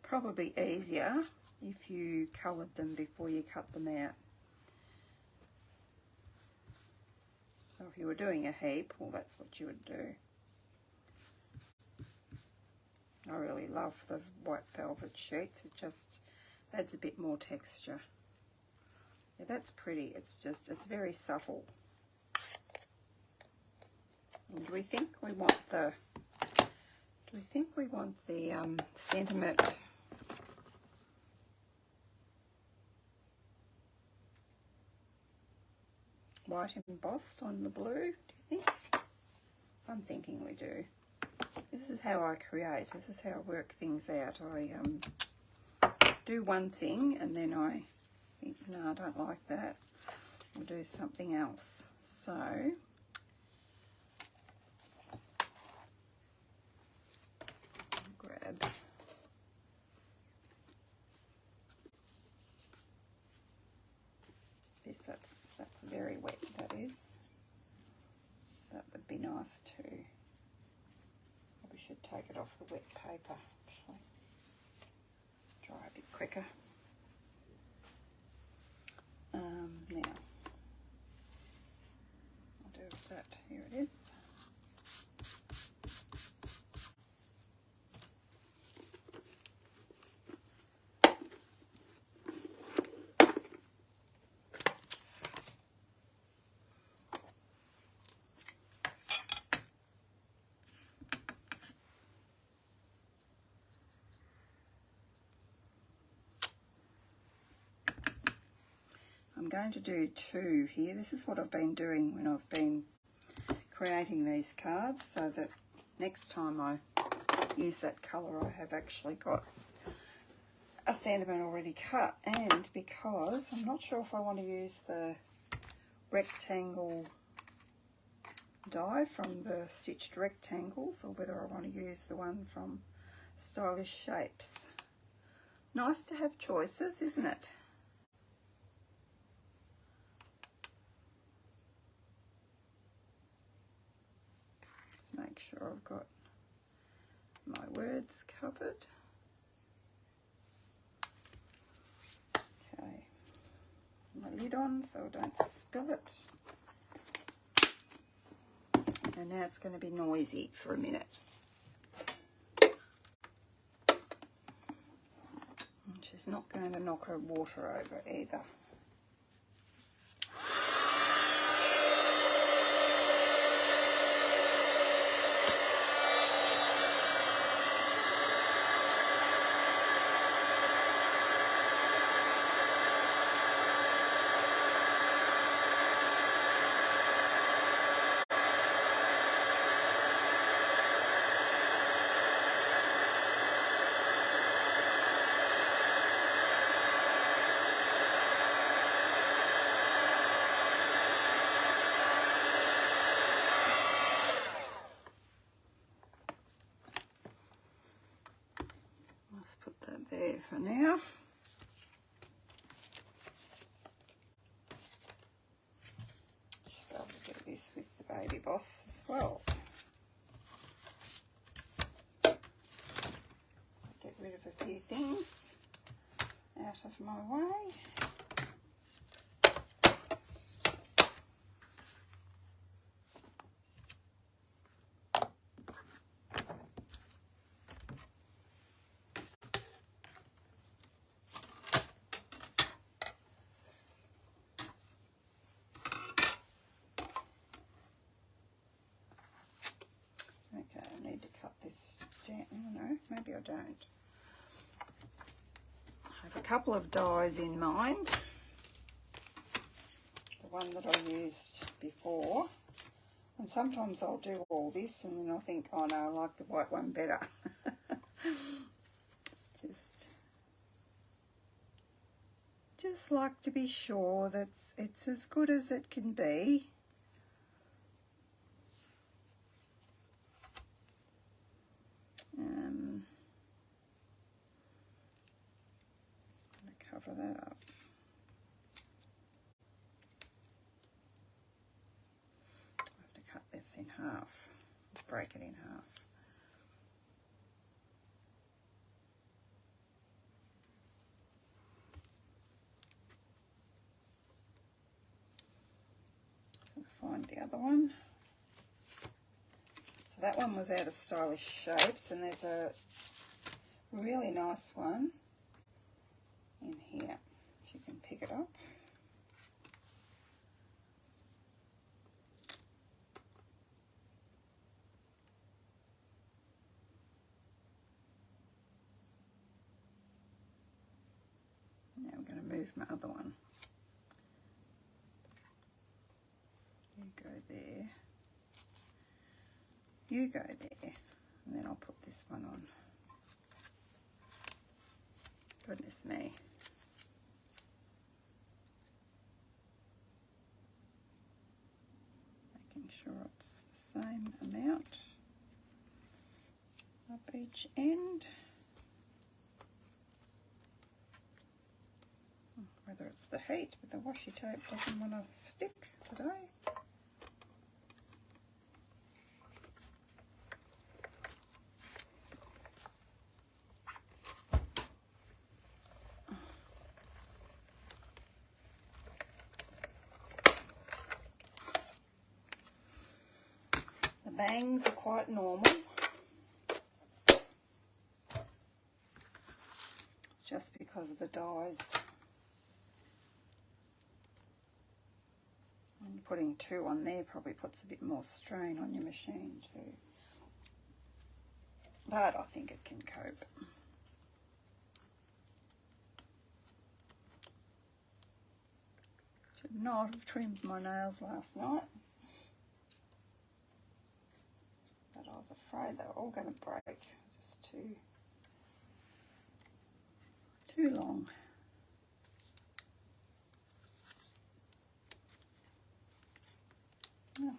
Speaker 1: Probably easier if you coloured them before you cut them out. So if you were doing a heap, well, that's what you would do. I really love the white velvet sheets. It just adds a bit more texture. Yeah, that's pretty. It's very subtle. And do we think we want the sentiment white embossed on the blue, do you think? I'm thinking we do. This is how I create. This is how I work things out. I do one thing and then I think, no, I don't like that. We'll do something else. So grab this. That's very wet, that is. That would be nice too. Probably should take it off the wet paper, actually. Dry a bit quicker. Now, I'll do that. Here it is. I'm going to do 2 here. This is what I've been doing when I've been creating these cards, so that next time I use that colour I have actually got a sentiment already cut. And because I'm not sure if I want to use the rectangle die from the Stitched Rectangles or whether I want to use the one from Stylish Shapes. Nice to have choices, isn't it? Let's make sure I've got my words covered. Okay, my lid on so I don't spill it. And now it's going to be noisy for a minute. And she's not going to knock her water over either. There for now. Should be able to do this with the Baby Boss as well. Get rid of a few things out of my way. Okay, I need to cut this down. Oh no, maybe I don't. I have a couple of dies in mind. The one that I used before. And sometimes I'll do all this and then I think, oh no, I like the white one better. It's just like to be sure that it's as good as it can be. I'm going to cover that up. I have to cut this in half, break it in half. So find the other one. So that one was out of Stylish Shapes, and there's a really nice one in here, if you can pick it up. Now I'm going to move my other one. You go there. You go there. And then I'll put this one on. Goodness me. Making sure it's the same amount up each end. Whether it's the heat, but the washi tape doesn't want to stick today. The bangs are quite normal. It's just because of the dies. And putting 2 on there probably puts a bit more strain on your machine too. But I think it can cope. Should not have trimmed my nails last night, but I was afraid they were all going to break. Just too long. Oh,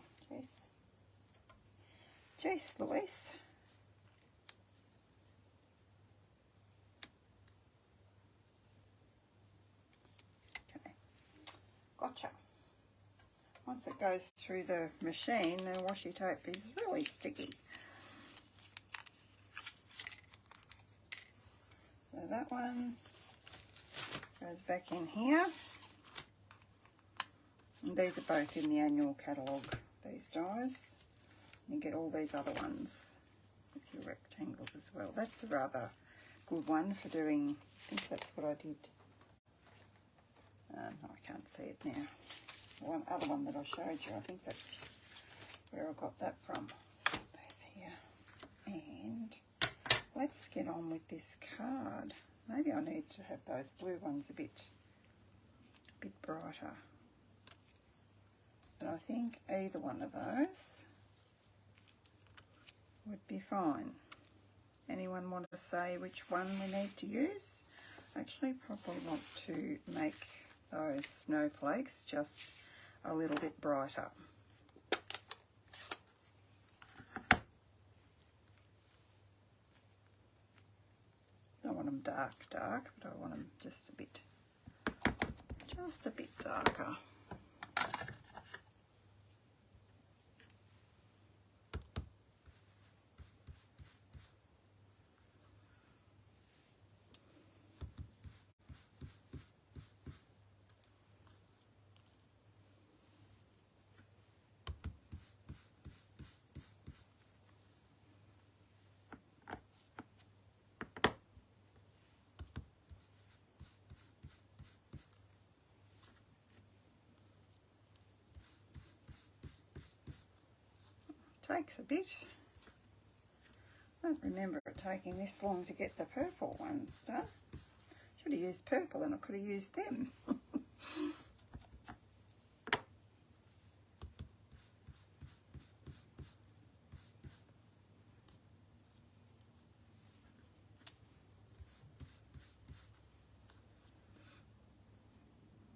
Speaker 1: Jace Louise. Okay, gotcha. Once it goes through the machine, the washi tape is really sticky. So that one goes back in here. And these are both in the annual catalogue, these dies. You get all these other ones with your rectangles as well. That's a rather good one for doing, I think that's what I did. No, I can't see it now. One other one that I showed you, I think that's where I got that from. So those here. And let's get on with this card. Maybe I need to have those blue ones a bit brighter. But I think either one of those would be fine. Anyone want to say which one we need to use? I actually probably want to make those snowflakes just a little bit brighter. Don't want them dark, but I want them just a bit darker. Takes a bit. I don't remember it taking this long to get the purple ones done. Should have used purple and I could have used them.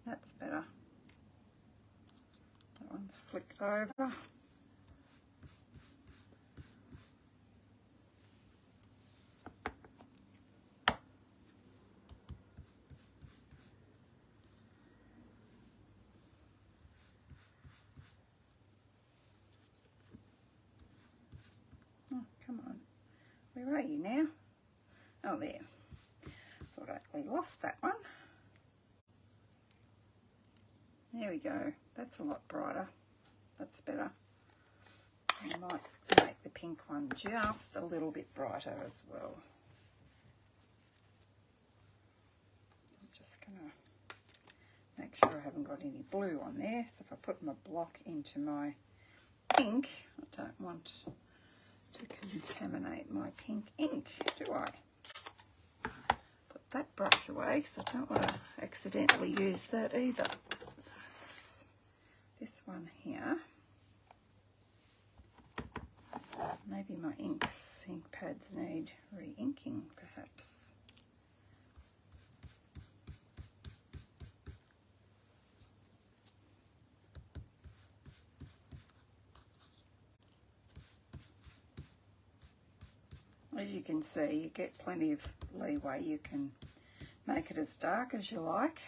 Speaker 1: That's better. That one's flicked over. Oh, come on. Where are you now? Oh, there. Thought I actually lost that one. There we go. That's a lot brighter. That's better. I might make the pink one just a little bit brighter as well. I'm just going to make sure I haven't got any blue on there. So if I put my block into my pink, I don't want to contaminate my pink ink, do I? Put that brush away because I don't want to accidentally use that either. So this one here. Maybe my ink pads need re-inking, perhaps. As you can see, you get plenty of leeway. You can make it as dark as you like,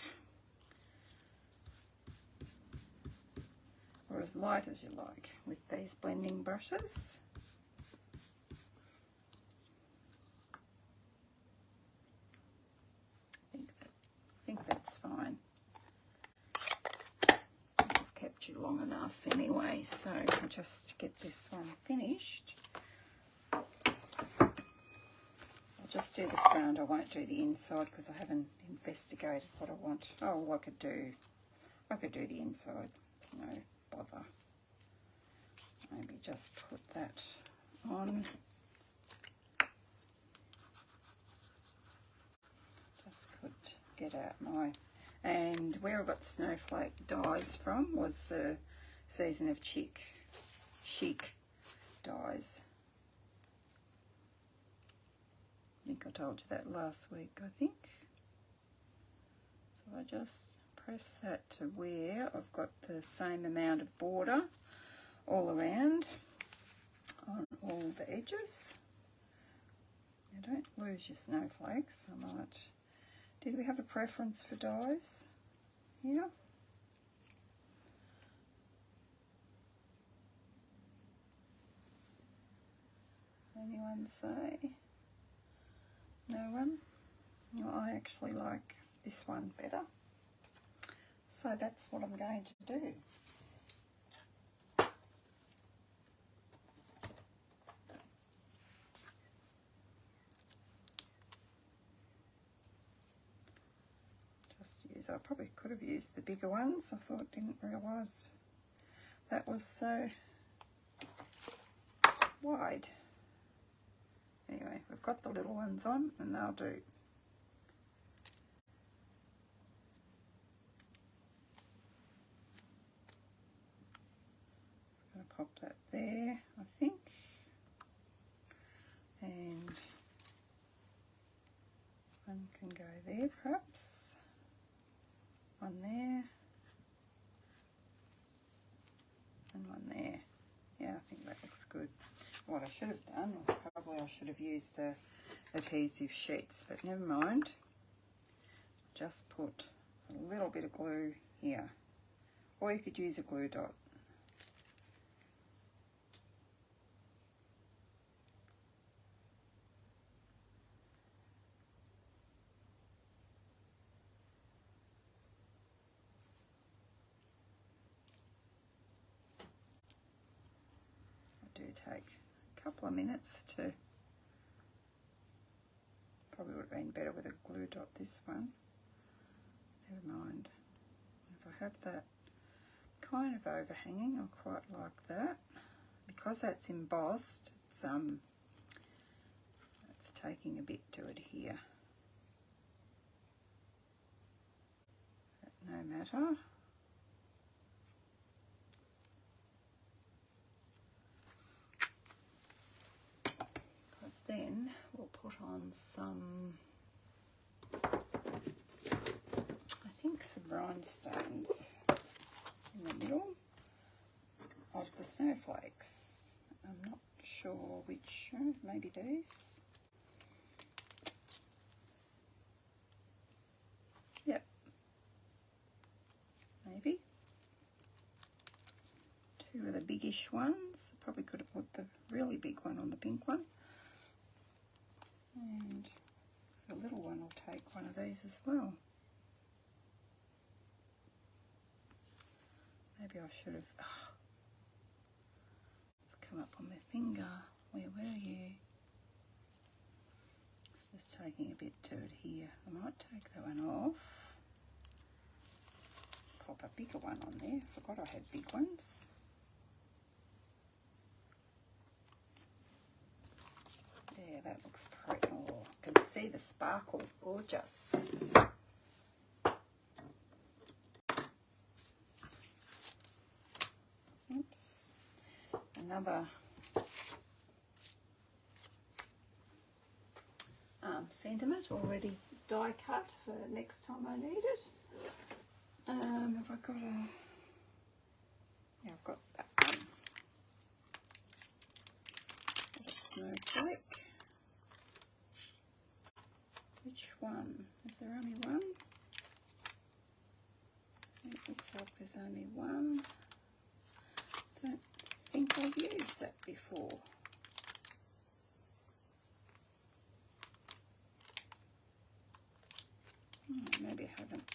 Speaker 1: or as light as you like with these blending brushes. I think that's fine. I've kept you long enough anyway, so I'll just get this one finished. I'll just do the front. I won't do the inside because I haven't investigated what I want. Oh, I could do the inside. It's no bother. Maybe just put that on. Just could get out my And where I got the snowflake dies from was the Season of Chic dies. I think I told you that last week, I think. So I just press that to where I've got the same amount of border all around on all the edges. Now don't lose your snowflakes. I might... Did we have a preference for dies here? Anyone say? No one? No, I actually like this one better. So that's what I'm going to do. I probably could have used the bigger ones. I thought, didn't realise that was so wide. Anyway, we've got the little ones on and they'll do. Just going to pop that there, I think. And one can go there perhaps. One there. And one there. Yeah, I think that looks good. What I should have done was probably I should have used the adhesive sheets, but never mind. Just put a little bit of glue here. Or you could use a glue dot. I do take a couple of minutes to... Probably would have been better with a glue dot, this one. Never mind. If I have that kind of overhanging, I quite like that. Because that's embossed, it's taking a bit to adhere. But no matter. Because then we'll put on some, I think some rhinestones in the middle of the snowflakes. I'm not sure which, maybe these. Yep, maybe. Two of the biggish ones. Probably could have put the really big one on the pink one. And the little one will take one of these as well. Maybe I should have... Oh, it's come up on my finger. Where were you? It's just taking a bit to adhere. I might take that one off. Pop a bigger one on there. Forgot I had big ones. Yeah, that looks pretty. Oh, I can see the sparkle. Gorgeous. Oops. Another sentiment already die cut for next time I need it. Have I got a... Yeah, I've got that one. A snowflake. Which one? Is there only one? It looks like there's only one. Don't think I've used that before. Maybe I haven't.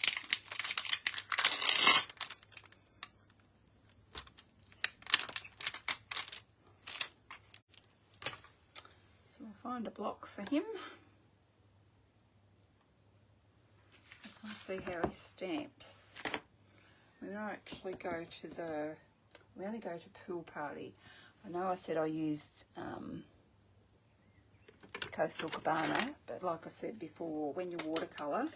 Speaker 1: So I'll find a block for him. Just want to see how he stamps. We don't actually go to the... We only go to pool party. I know I said I used Coastal Cabana, but like I said before, when you watercolour,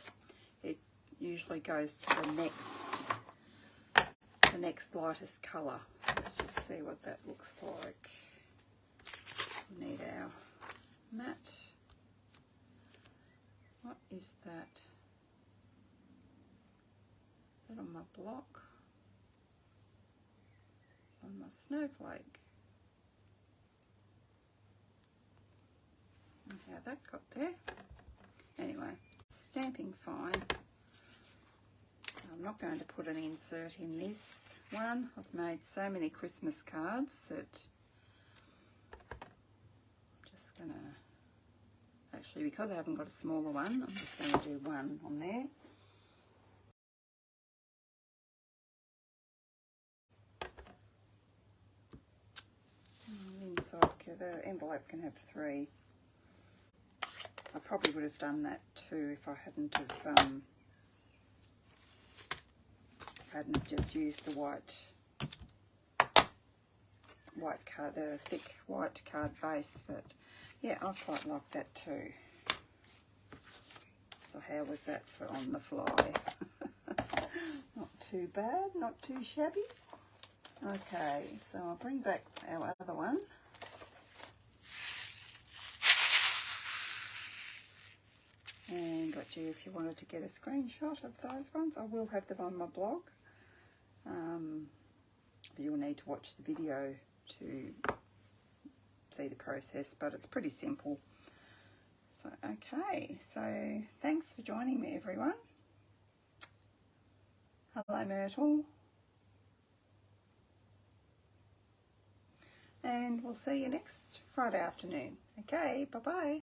Speaker 1: usually goes to the next lightest colour. So let's just see what that looks like. We need our matte. What is that? Is that on my block? It's on my snowflake. And how that got there. Anyway, stamping fine. I'm not going to put an insert in this one. I've made so many Christmas cards that I'm just going to, actually because I haven't got a smaller one, I'm just going to do one on there. And inside, the envelope can have 3. I probably would have done that too if I hadn't have just used the white card, the thick white card base. But yeah, I quite like that too. So how was that for on the fly? Not too bad, not too shabby. Okay, so I'll bring back our other one. And got you, if you wanted to get a screenshot of those ones, I will have them on my blog. You'll need to watch the video to see the process, but it's pretty simple. So, okay, so thanks for joining me, everyone. Hello, Myrtle. And we'll see you next Friday afternoon. Okay, bye-bye.